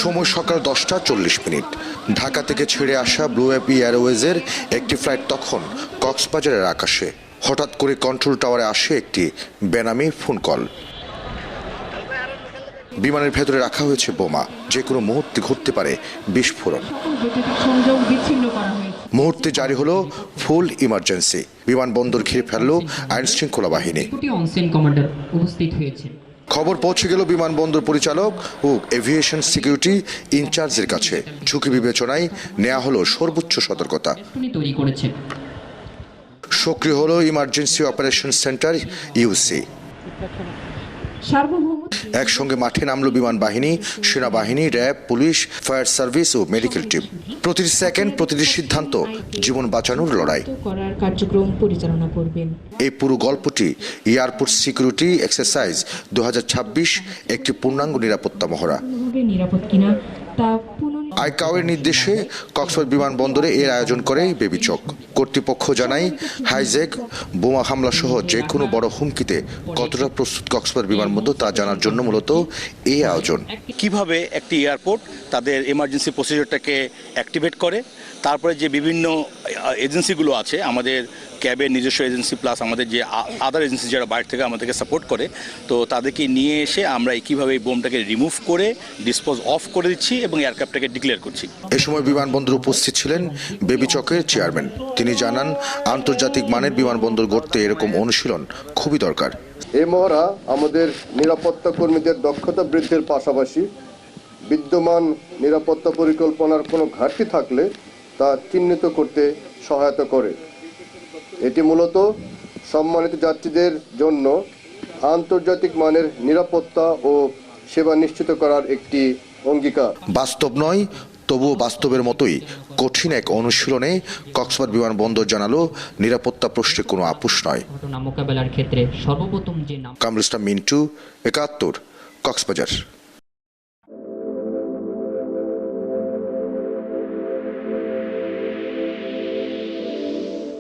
সময় সকাল 10:40। ঢাকা থেকে ছেড়ে আসা ব্লু এয়ারওয়েজের একটি ফ্লাইট তখন কক্সবাজারের আকাশে। হঠাৎ করে কন্ট্রোল টাওয়ারে আসে একটি বেনামি ফোন কল। বিমানের ভেতরে রাখা হয়েছে বোমা, যে কোনো মুহূর্তে ঘটতে পারে বিস্ফোরণ। মুহূর্তে জারি হলো ফুল ইমার্জেন্সি। বিমানবন্দর ঘিরে ফেলল আইন শৃঙ্খলা বাহিনী। খবর পৌঁছে গেল বিমানবন্দর পরিচালক ও এভিয়েশন সিকিউরিটি ইনচার্জের কাছে। ঝুঁকি বিবেচনায় নেওয়া হলো সর্বোচ্চ সতর্কতা। সক্রিয় হলো ইমার্জেন্সি অপারেশন সেন্টার ইউসি। একসঙ্গে মাঠে নামলো বিমান বাহিনী, সেনাবাহিনী, র্যাব, পুলিশ, ফায়ার সার্ভিস ও মেডিকেল টিম। প্রতিটি সেকেন্ড, প্রতিটি সিদ্ধান্ত জীবন বাঁচানোর লড়াই। কার্যক্রম পরিচালনা করবেন। এই পুরো গল্পটি এয়ারপোর্ট সিকিউরিটি এক্সারসাইজ 2026, একটি পূর্ণাঙ্গ নিরাপত্তা মহড়া। নিরাপদ কিনা তা আইকাওয়ের নির্দেশে কক্সবাজার বিমানবন্দরে এর আয়োজন করে বেবিচক কর্তৃপক্ষ জানায়, হাইজ্যাক, বোমা হামলা সহ যে কোনো বড় হুমকিতে কতটা প্রস্তুত কক্সবাজার বিমানবন্দর তা জানার জন্য মূলত এই আয়োজন। কিভাবে একটি এয়ারপোর্ট তাদের এমার্জেন্সি প্রসিডিওরটাকে অ্যাক্টিভেট করে, তারপরে যে বিভিন্ন এজেন্সিগুলো আছে, আমাদের ক্যাবের নিজস্ব এজেন্সি প্লাস আমাদের যে আদার এজেন্সি যারা বাইরে থেকে আমাদেরকে সাপোর্ট করে, তো তাদেরকে নিয়ে এসে আমরা কীভাবে এই বোমটাকে রিমুভ করে ডিসপোজ অফ করে দিচ্ছি এবং এয়ারক্রাফটটাকে ডিক্লেয়ার করছি। এ সময় বিমানবন্দর উপস্থিত ছিলেন বেবিচকের চেয়ারম্যান। তিনি জানান, আন্তর্জাতিক মানের বিমানবন্দর গড়তে এরকম অনুশীলন খুবই দরকার। এই মহড়া আমাদের নিরাপত্তা কর্মীদের দক্ষতা বৃদ্ধির পাশাপাশি বিদ্যমান নিরাপত্তা পরিকল্পনার কোনো ঘাটতি থাকলে তা চিহ্নিত করতে সহায়তা করে। এটি মূলত সম্মানিত যাত্রীদের জন্য আন্তর্জাতিক মানের নিরাপত্তা ও সেবা নিশ্চিত করার একটি অঙ্গীকার। বাস্তব নয়, তবুও বাস্তবের মতোই কঠিন এক অনুশীলনে কক্সবাজার বিমানবন্দর জানালো, নিরাপত্তা প্রশ্নে কোনো আপোষ নয়। মোকাবেলার ক্ষেত্রে সর্বপ্রথম যে কামরুল ইসলাম মিন্টু, 71, কক্সবাজার।